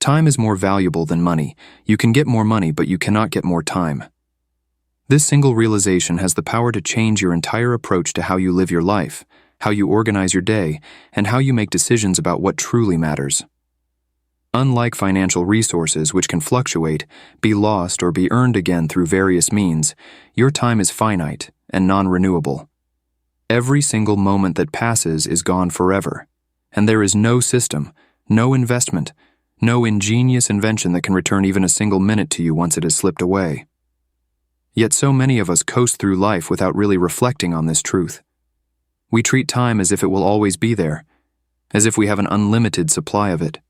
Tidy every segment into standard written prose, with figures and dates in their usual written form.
Time is more valuable than money. You can get more money, but you cannot get more time. This single realization has the power to change your entire approach to how you live your life, how you organize your day, and how you make decisions about what truly matters. Unlike financial resources, which can fluctuate, be lost, or be earned again through various means, your time is finite and non-renewable. Every single moment that passes is gone forever, and there is no system, no investment, no ingenious invention that can return even a single minute to you once it has slipped away. Yet so many of us coast through life without really reflecting on this truth. We treat time as if it will always be there, as if we have an unlimited supply of it.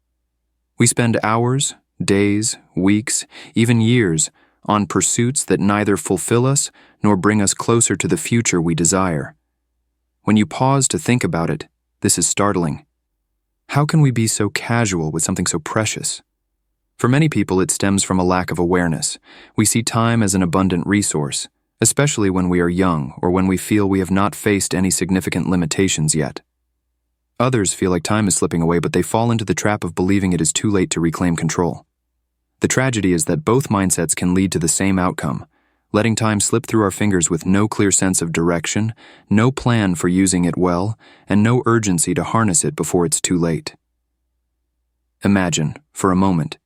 We spend hours, days, weeks, even years on pursuits that neither fulfill us nor bring us closer to the future we desire. When you pause to think about it, this is startling. How can we be so casual with something so precious? For many people, it stems from a lack of awareness. We see time as an abundant resource, especially when we are young or when we feel we have not faced any significant limitations yet. Others feel like time is slipping away, but they fall into the trap of believing it is too late to reclaim control. The tragedy is that both mindsets can lead to the same outcome, letting time slip through our fingers with no clear sense of direction, no plan for using it well, and no urgency to harness it before it's too late. Imagine, for a moment,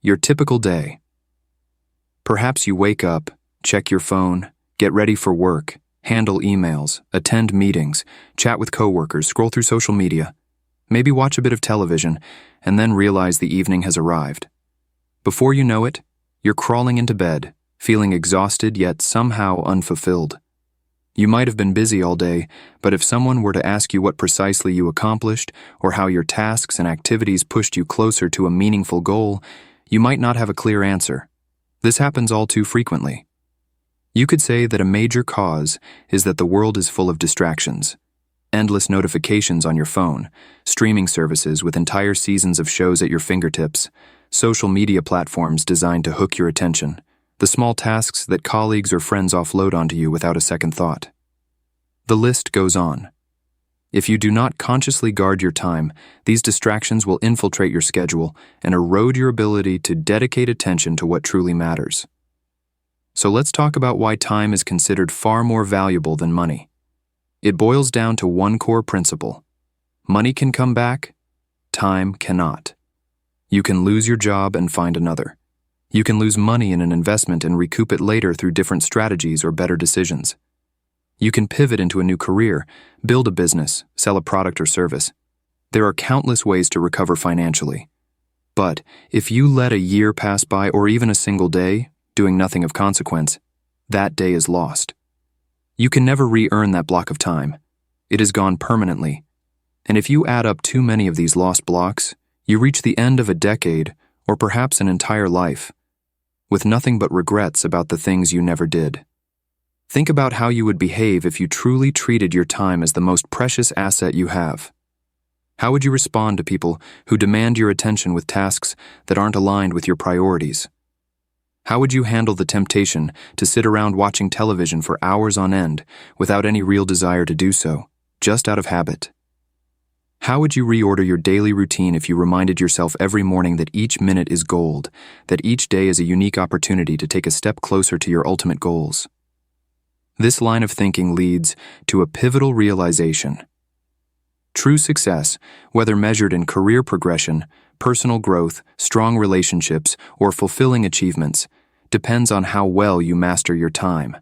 your typical day. Perhaps you wake up, check your phone, get ready for work, handle emails, attend meetings, chat with coworkers, scroll through social media, maybe watch a bit of television, and then realize the evening has arrived. Before you know it, you're crawling into bed, feeling exhausted yet somehow unfulfilled. You might have been busy all day, but if someone were to ask you what precisely you accomplished or how your tasks and activities pushed you closer to a meaningful goal, you might not have a clear answer. This happens all too frequently. You could say that a major cause is that the world is full of distractions. Endless notifications on your phone, streaming services with entire seasons of shows at your fingertips, social media platforms designed to hook your attention, the small tasks that colleagues or friends offload onto you without a second thought. The list goes on. If you do not consciously guard your time, these distractions will infiltrate your schedule and erode your ability to dedicate attention to what truly matters. So let's talk about why time is considered far more valuable than money. It boils down to one core principle. Money can come back, time cannot. You can lose your job and find another. You can lose money in an investment and recoup it later through different strategies or better decisions. You can pivot into a new career, build a business, sell a product or service. There are countless ways to recover financially. But if you let a year pass by or even a single day, doing nothing of consequence, that day is lost. You can never re-earn that block of time. It is gone permanently. And if you add up too many of these lost blocks, you reach the end of a decade or perhaps an entire life, with nothing but regrets about the things you never did. Think about how you would behave if you truly treated your time as the most precious asset you have. How would you respond to people who demand your attention with tasks that aren't aligned with your priorities? How would you handle the temptation to sit around watching television for hours on end without any real desire to do so, just out of habit? How would you reorder your daily routine if you reminded yourself every morning that each minute is gold, that each day is a unique opportunity to take a step closer to your ultimate goals? This line of thinking leads to a pivotal realization. True success, whether measured in career progression, personal growth, strong relationships, or fulfilling achievements, depends on how well you master your time.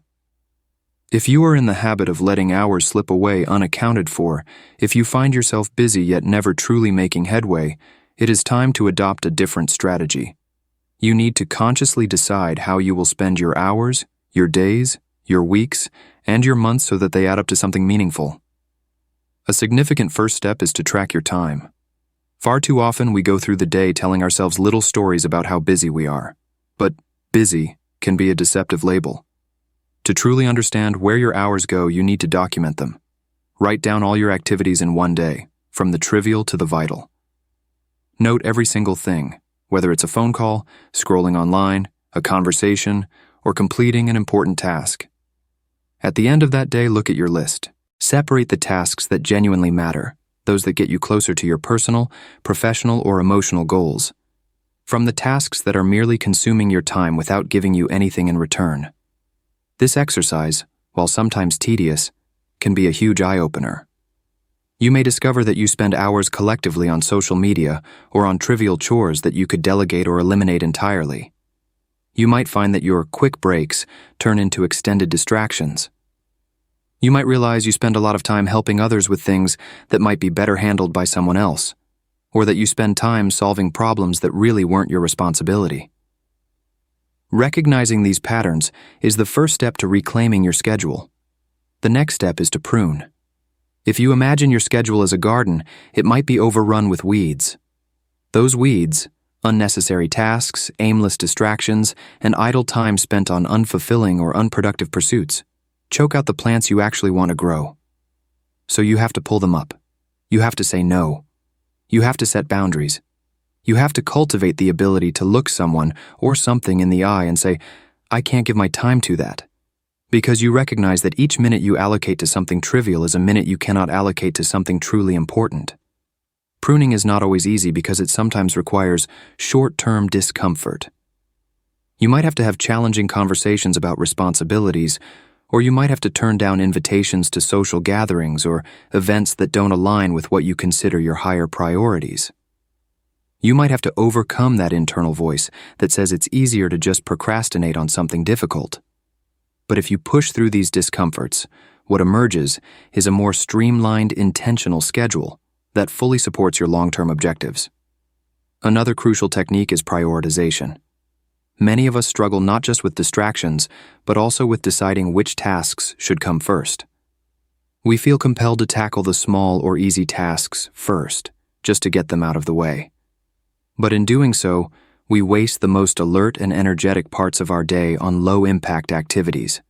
If you are in the habit of letting hours slip away unaccounted for, if you find yourself busy yet never truly making headway, it is time to adopt a different strategy. You need to consciously decide how you will spend your hours, your days, your weeks, and your months so that they add up to something meaningful. A significant first step is to track your time. Far too often we go through the day telling ourselves little stories about how busy we are. But busy can be a deceptive label. To truly understand where your hours go, you need to document them. Write down all your activities in one day, from the trivial to the vital. Note every single thing, whether it's a phone call, scrolling online, a conversation, or completing an important task. At the end of that day, look at your list. Separate the tasks that genuinely matter, those that get you closer to your personal, professional, or emotional goals. from the tasks that are merely consuming your time without giving you anything in return. This exercise, while sometimes tedious, can be a huge eye-opener. You may discover that you spend hours collectively on social media or on trivial chores that you could delegate or eliminate entirely. You might find that your quick breaks turn into extended distractions. You might realize you spend a lot of time helping others with things that might be better handled by someone else, or that you spend time solving problems that really weren't your responsibility. Recognizing these patterns is the first step to reclaiming your schedule. The next step is to prune. If you imagine your schedule as a garden, it might be overrun with weeds. Those weeds, unnecessary tasks, aimless distractions, and idle time spent on unfulfilling or unproductive pursuits, choke out the plants you actually want to grow. So you have to pull them up. You have to say no. You have to set boundaries. You have to cultivate the ability to look someone or something in the eye and say, I can't give my time to that. Because you recognize that each minute you allocate to something trivial is a minute you cannot allocate to something truly important. Pruning is not always easy because it sometimes requires short-term discomfort. You might have to have challenging conversations about responsibilities, or you might have to turn down invitations to social gatherings or events that don't align with what you consider your higher priorities. You might have to overcome that internal voice that says it's easier to just procrastinate on something difficult. But if you push through these discomforts, what emerges is a more streamlined, intentional schedule that fully supports your long-term objectives. Another crucial technique is prioritization. Many of us struggle not just with distractions, but also with deciding which tasks should come first. We feel compelled to tackle the small or easy tasks first, just to get them out of the way. But in doing so, we waste the most alert and energetic parts of our day on low-impact activities.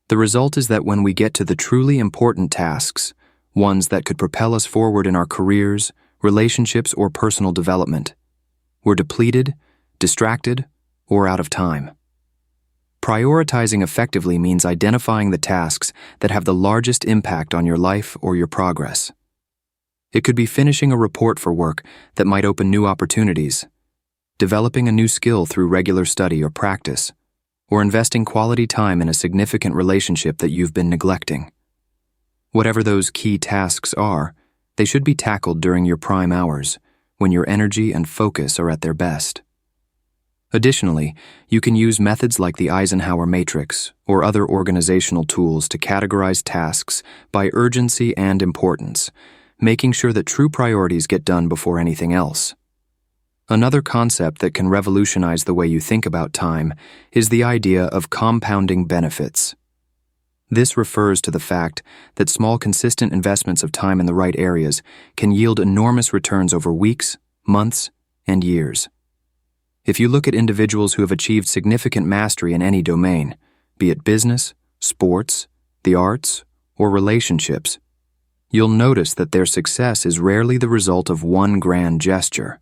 The result is that when we get to the truly important tasks, ones that could propel us forward in our careers, relationships, or personal development, we're depleted, distracted, or out of time. Prioritizing effectively means identifying the tasks that have the largest impact on your life or your progress. It could be finishing a report for work that might open new opportunities, developing a new skill through regular study or practice, or investing quality time in a significant relationship that you've been neglecting. Whatever those key tasks are, they should be tackled during your prime hours, when your energy and focus are at their best. Additionally, you can use methods like the Eisenhower matrix or other organizational tools to categorize tasks by urgency and importance, making sure that true priorities get done before anything else. Another concept that can revolutionize the way you think about time is the idea of compounding benefits. This refers to the fact that small, consistent investments of time in the right areas can yield enormous returns over weeks, months, and years. If you look at individuals who have achieved significant mastery in any domain, be it business, sports, the arts, or relationships, you'll notice that their success is rarely the result of one grand gesture.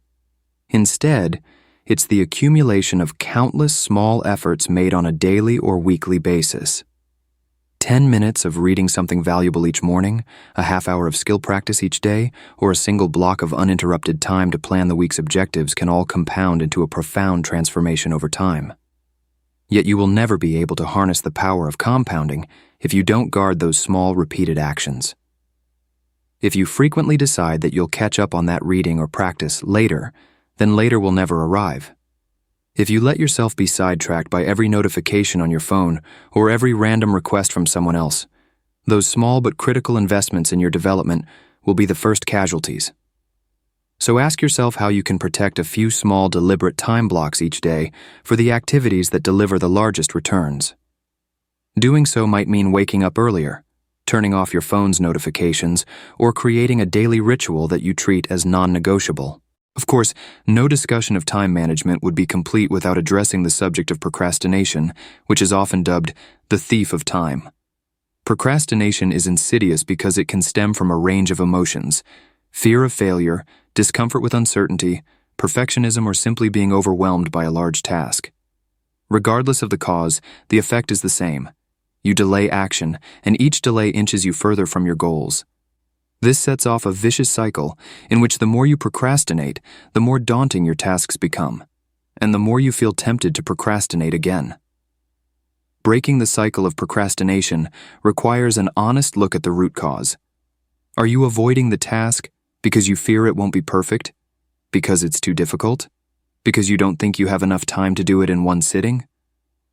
Instead, it's the accumulation of countless small efforts made on a daily or weekly basis. 10 minutes of reading something valuable each morning, a half hour of skill practice each day, or a single block of uninterrupted time to plan the week's objectives can all compound into a profound transformation over time. Yet you will never be able to harness the power of compounding if you don't guard those small, repeated actions. If you frequently decide that you'll catch up on that reading or practice later, then later will never arrive. If you let yourself be sidetracked by every notification on your phone or every random request from someone else, those small but critical investments in your development will be the first casualties. So ask yourself how you can protect a few small, deliberate time blocks each day for the activities that deliver the largest returns. Doing so might mean waking up earlier, turning off your phone's notifications, or creating a daily ritual that you treat as non-negotiable. Of course, no discussion of time management would be complete without addressing the subject of procrastination, which is often dubbed the thief of time. Procrastination is insidious because it can stem from a range of emotions: fear of failure, discomfort with uncertainty, perfectionism, or simply being overwhelmed by a large task. Regardless of the cause, the effect is the same. You delay action, and each delay inches you further from your goals. This sets off a vicious cycle in which the more you procrastinate, the more daunting your tasks become, and the more you feel tempted to procrastinate again. Breaking the cycle of procrastination requires an honest look at the root cause. Are you avoiding the task because you fear it won't be perfect? Because it's too difficult? Because you don't think you have enough time to do it in one sitting?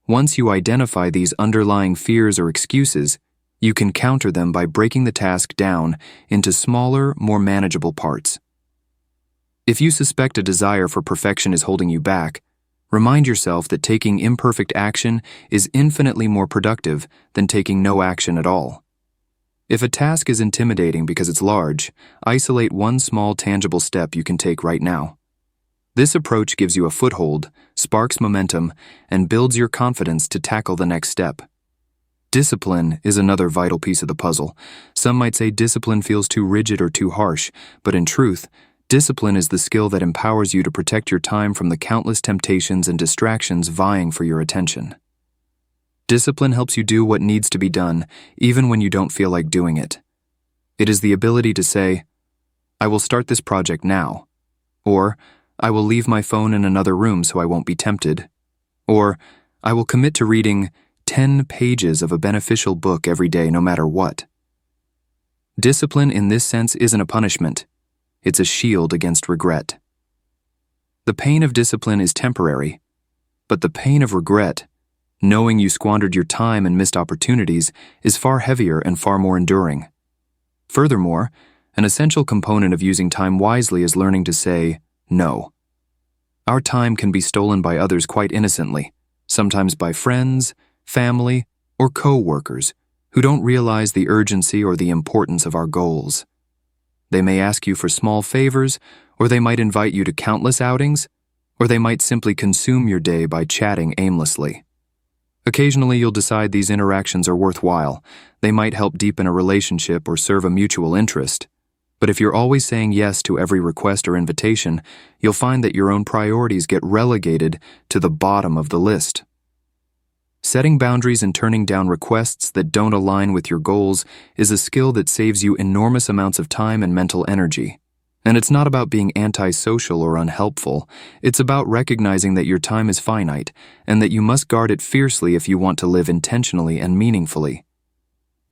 Once you identify these underlying fears or excuses, you can counter them by breaking the task down into smaller, more manageable parts. If you suspect a desire for perfection is holding you back, remind yourself that taking imperfect action is infinitely more productive than taking no action at all. If a task is intimidating because it's large, isolate one small tangible step you can take right now. This approach gives you a foothold, sparks momentum, and builds your confidence to tackle the next step. Discipline is another vital piece of the puzzle. Some might say discipline feels too rigid or too harsh, but in truth, discipline is the skill that empowers you to protect your time from the countless temptations and distractions vying for your attention. Discipline helps you do what needs to be done, even when you don't feel like doing it. It is the ability to say, "I will start this project now," or "I will leave my phone in another room so I won't be tempted," or "I will commit to reading 10 pages of a beneficial book every day no matter what." Discipline in this sense isn't a punishment. It's a shield against regret. The pain of discipline is temporary, but the pain of regret, knowing you squandered your time and missed opportunities, is far heavier and far more enduring. Furthermore, an essential component of using time wisely is learning to say no. Our time can be stolen by others quite innocently, sometimes by friends, family, or co-workers who don't realize the urgency or the importance of our goals. They may ask you for small favors, or they might invite you to countless outings, or they might simply consume your day by chatting aimlessly. Occasionally, you'll decide these interactions are worthwhile. They might help deepen a relationship or serve a mutual interest. But if you're always saying yes to every request or invitation, you'll find that your own priorities get relegated to the bottom of the list. Setting boundaries and turning down requests that don't align with your goals is a skill that saves you enormous amounts of time and mental energy. And it's not about being antisocial or unhelpful. It's about recognizing that your time is finite and that you must guard it fiercely if you want to live intentionally and meaningfully.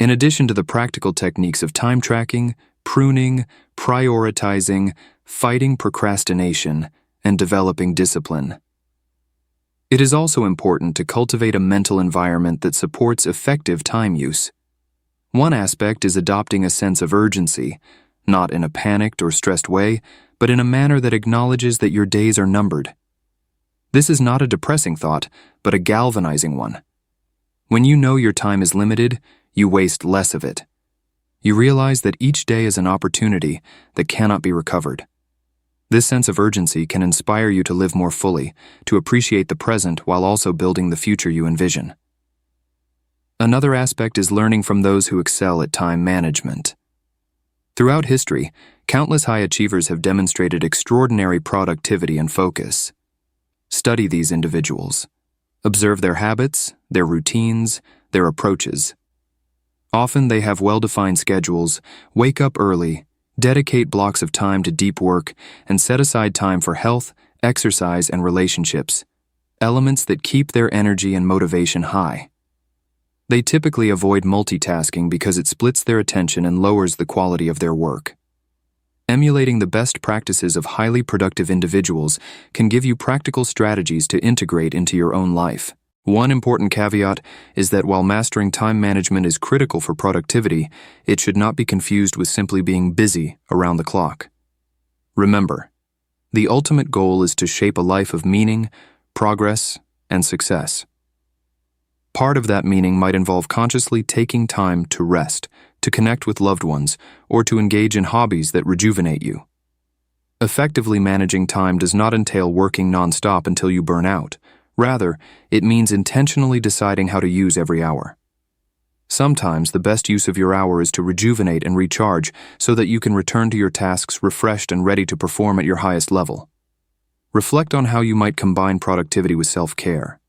In addition to the practical techniques of time tracking, pruning, prioritizing, fighting procrastination, and developing discipline, it is also important to cultivate a mental environment that supports effective time use. One aspect is adopting a sense of urgency, not in a panicked or stressed way, but in a manner that acknowledges that your days are numbered. This is not a depressing thought, but a galvanizing one. When you know your time is limited, you waste less of it. You realize that each day is an opportunity that cannot be recovered. This sense of urgency can inspire you to live more fully, to appreciate the present while also building the future you envision. Another aspect is learning from those who excel at time management. Throughout history, countless high achievers have demonstrated extraordinary productivity and focus. Study these individuals. Observe their habits, their routines, their approaches. Often they have well-defined schedules, wake up early, dedicate blocks of time to deep work, and set aside time for health, exercise, and relationships, elements that keep their energy and motivation high. They typically avoid multitasking because it splits their attention and lowers the quality of their work. Emulating the best practices of highly productive individuals can give you practical strategies to integrate into your own life. One important caveat is that while mastering time management is critical for productivity, it should not be confused with simply being busy around the clock. Remember, the ultimate goal is to shape a life of meaning, progress, and success. Part of that meaning might involve consciously taking time to rest, to connect with loved ones, or to engage in hobbies that rejuvenate you. Effectively managing time does not entail working nonstop until you burn out. Rather, it means intentionally deciding how to use every hour. Sometimes the best use of your hour is to rejuvenate and recharge so that you can return to your tasks refreshed and ready to perform at your highest level. Reflect on how you might combine productivity with self-care.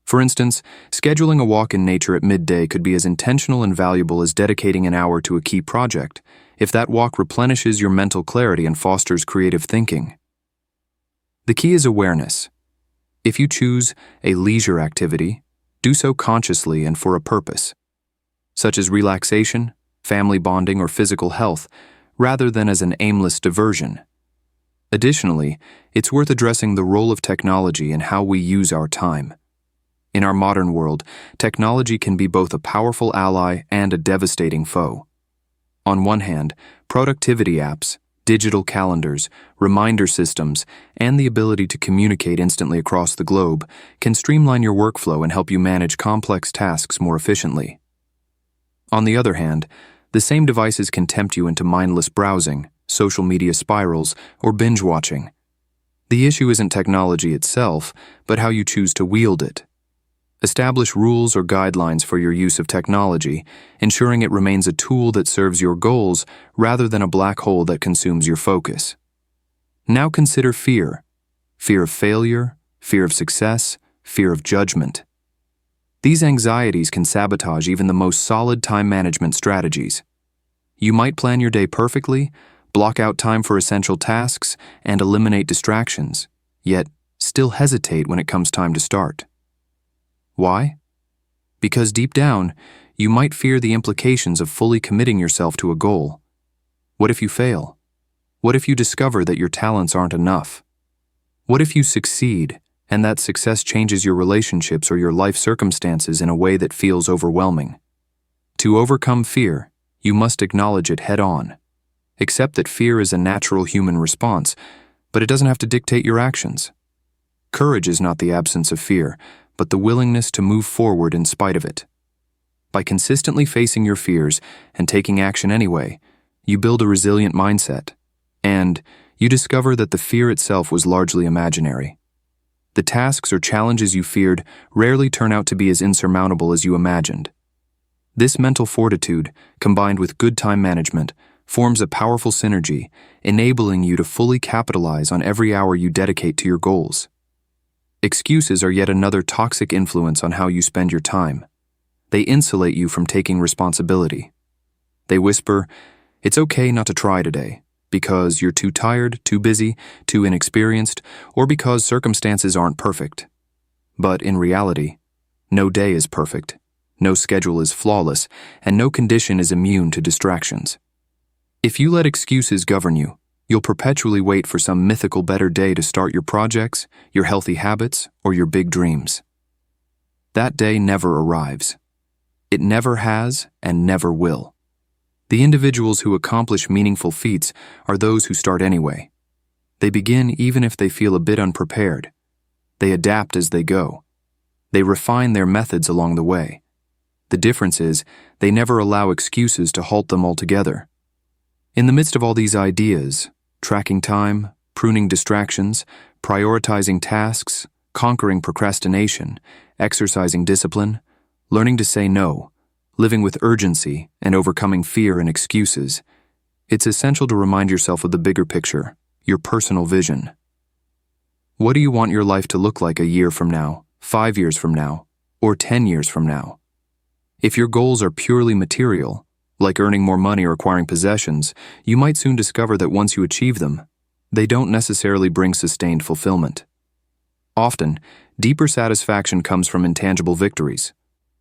For instance, scheduling a walk in nature at midday could be as intentional and valuable as dedicating an hour to a key project, if that walk replenishes your mental clarity and fosters creative thinking. The key is awareness. If you choose a leisure activity, do so consciously and for a purpose, such as relaxation, family bonding, or physical health, rather than as an aimless diversion. Additionally, it's worth addressing the role of technology and how we use our time. In our modern world, technology can be both a powerful ally and a devastating foe. On one hand, productivity apps, digital calendars, reminder systems, and the ability to communicate instantly across the globe can streamline your workflow and help you manage complex tasks more efficiently. On the other hand, the same devices can tempt you into mindless browsing, social media spirals, or binge watching. The issue isn't technology itself, but how you choose to wield it. Establish rules or guidelines for your use of technology, ensuring it remains a tool that serves your goals rather than a black hole that consumes your focus. Now consider fear. Fear of failure, fear of success, fear of judgment. These anxieties can sabotage even the most solid time management strategies. You might plan your day perfectly, block out time for essential tasks, and eliminate distractions, yet still hesitate when it comes time to start. Why? Because deep down, you might fear the implications of fully committing yourself to a goal. What if you fail? What if you discover that your talents aren't enough? What if you succeed, and that success changes your relationships or your life circumstances in a way that feels overwhelming? To overcome fear, you must acknowledge it head-on. Accept that fear is a natural human response, but it doesn't have to dictate your actions. Courage is not the absence of fear, but the willingness to move forward in spite of it. By consistently facing your fears and taking action anyway, you build a resilient mindset, and you discover that the fear itself was largely imaginary. The tasks or challenges you feared rarely turn out to be as insurmountable as you imagined. This mental fortitude, combined with good time management, forms a powerful synergy, enabling you to fully capitalize on every hour you dedicate to your goals. Excuses are yet another toxic influence on how you spend your time. They insulate you from taking responsibility. They whisper, "It's okay not to try today," because you're too tired, too busy, too inexperienced, or because circumstances aren't perfect. But in reality, no day is perfect, no schedule is flawless, and no condition is immune to distractions. If you let excuses govern you, you'll perpetually wait for some mythical better day to start your projects, your healthy habits, or your big dreams. That day never arrives. It never has and never will. The individuals who accomplish meaningful feats are those who start anyway. They begin even if they feel a bit unprepared. They adapt as they go. They refine their methods along the way. The difference is, they never allow excuses to halt them altogether. In the midst of all these ideas, tracking time, pruning distractions, prioritizing tasks, conquering procrastination, exercising discipline, learning to say no, living with urgency, and overcoming fear and excuses, it's essential to remind yourself of the bigger picture, your personal vision. What do you want your life to look like a year from now, 5 years from now, or 10 years from now? If your goals are purely material, like earning more money or acquiring possessions, you might soon discover that once you achieve them, they don't necessarily bring sustained fulfillment. Often, deeper satisfaction comes from intangible victories,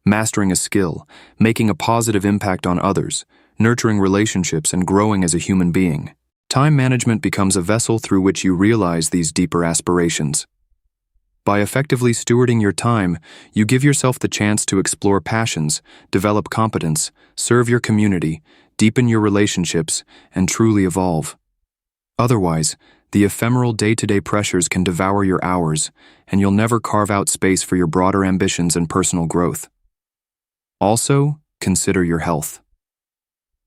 mastering a skill, making a positive impact on others, nurturing relationships, and growing as a human being. Time management becomes a vessel through which you realize these deeper aspirations. By effectively stewarding your time, you give yourself the chance to explore passions, develop competence, serve your community, deepen your relationships, and truly evolve. Otherwise, the ephemeral day-to-day pressures can devour your hours, and you'll never carve out space for your broader ambitions and personal growth. Also, consider your health.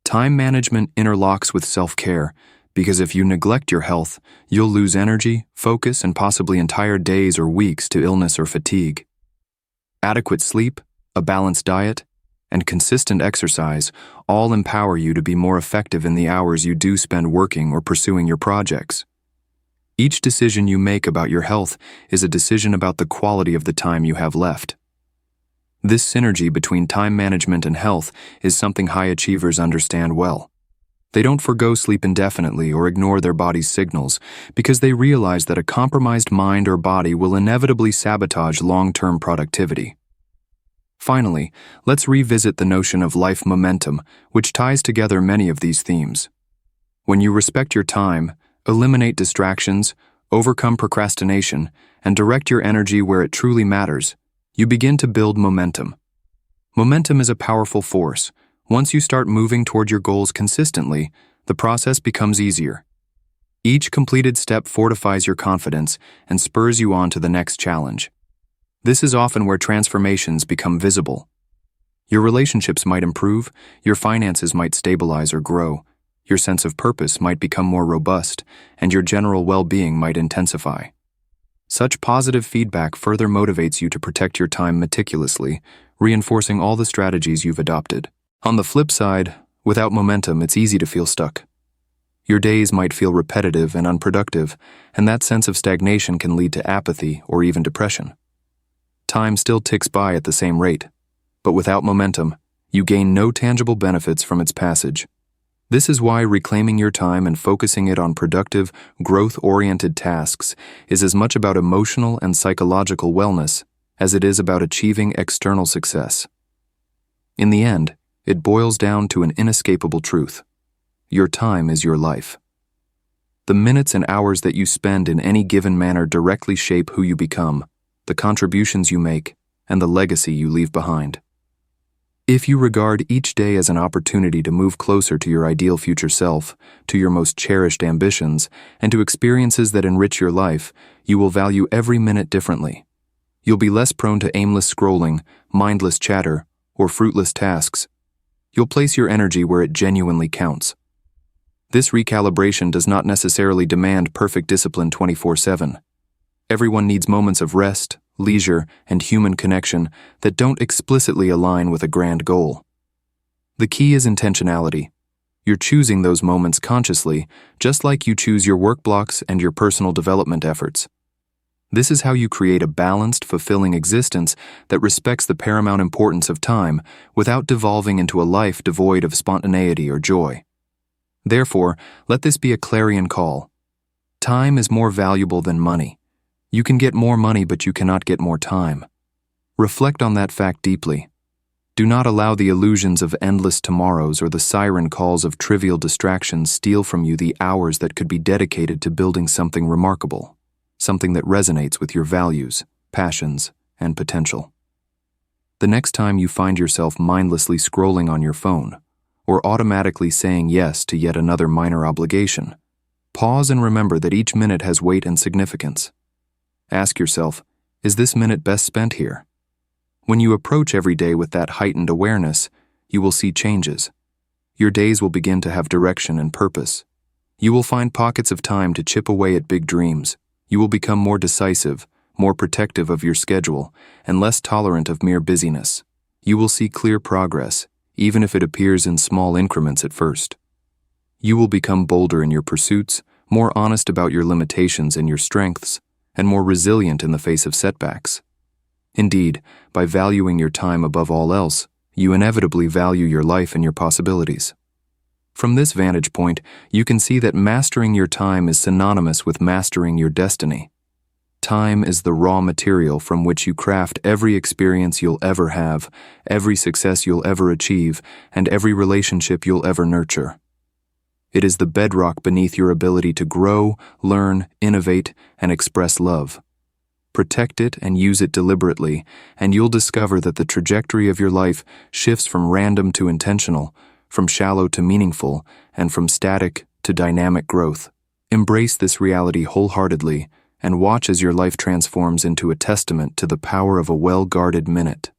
Time management interlocks with self-care, because if you neglect your health, you'll lose energy, focus, and possibly entire days or weeks to illness or fatigue. Adequate sleep, a balanced diet, and consistent exercise all empower you to be more effective in the hours you do spend working or pursuing your projects. Each decision you make about your health is a decision about the quality of the time you have left. This synergy between time management and health is something high achievers understand well. They don't forgo sleep indefinitely or ignore their body's signals because they realize that a compromised mind or body will inevitably sabotage long-term productivity. Finally, let's revisit the notion of life momentum, which ties together many of these themes. When you respect your time, eliminate distractions, overcome procrastination, and direct your energy where it truly matters, you begin to build momentum. Momentum is a powerful force. Once you start moving toward your goals consistently, the process becomes easier. Each completed step fortifies your confidence and spurs you on to the next challenge. This is often where transformations become visible. Your relationships might improve, your finances might stabilize or grow, your sense of purpose might become more robust, and your general well-being might intensify. Such positive feedback further motivates you to protect your time meticulously, reinforcing all the strategies you've adopted. On the flip side, without momentum, it's easy to feel stuck. Your days might feel repetitive and unproductive, and that sense of stagnation can lead to apathy or even depression. Time still ticks by at the same rate, but without momentum, you gain no tangible benefits from its passage. This is why reclaiming your time and focusing it on productive, growth-oriented tasks is as much about emotional and psychological wellness as it is about achieving external success. In the end, it boils down to an inescapable truth. Your time is your life. The minutes and hours that you spend in any given manner directly shape who you become, the contributions you make, and the legacy you leave behind. If you regard each day as an opportunity to move closer to your ideal future self, to your most cherished ambitions, and to experiences that enrich your life, you will value every minute differently. You'll be less prone to aimless scrolling, mindless chatter, or fruitless tasks. You'll place your energy where it genuinely counts. This recalibration does not necessarily demand perfect discipline 24/7. Everyone needs moments of rest, leisure, and human connection that don't explicitly align with a grand goal. The key is intentionality. You're choosing those moments consciously, just like you choose your work blocks and your personal development efforts. This is how you create a balanced, fulfilling existence that respects the paramount importance of time without devolving into a life devoid of spontaneity or joy. Therefore, let this be a clarion call. Time is more valuable than money. You can get more money, but you cannot get more time. Reflect on that fact deeply. Do not allow the illusions of endless tomorrows or the siren calls of trivial distractions steal from you the hours that could be dedicated to building something remarkable, something that resonates with your values, passions, and potential. The next time you find yourself mindlessly scrolling on your phone, or automatically saying yes to yet another minor obligation, pause and remember that each minute has weight and significance. Ask yourself, is this minute best spent here? When you approach every day with that heightened awareness, you will see changes. Your days will begin to have direction and purpose. You will find pockets of time to chip away at big dreams. You will become more decisive, more protective of your schedule, and less tolerant of mere busyness. You will see clear progress, even if it appears in small increments at first. You will become bolder in your pursuits, more honest about your limitations and your strengths, and more resilient in the face of setbacks. Indeed, by valuing your time above all else, you inevitably value your life and your possibilities. From this vantage point, you can see that mastering your time is synonymous with mastering your destiny. Time is the raw material from which you craft every experience you'll ever have, every success you'll ever achieve, and every relationship you'll ever nurture. It is the bedrock beneath your ability to grow, learn, innovate, and express love. Protect it and use it deliberately, and you'll discover that the trajectory of your life shifts from random to intentional, from shallow to meaningful, and from static to dynamic growth. Embrace this reality wholeheartedly, and watch as your life transforms into a testament to the power of a well-guarded minute.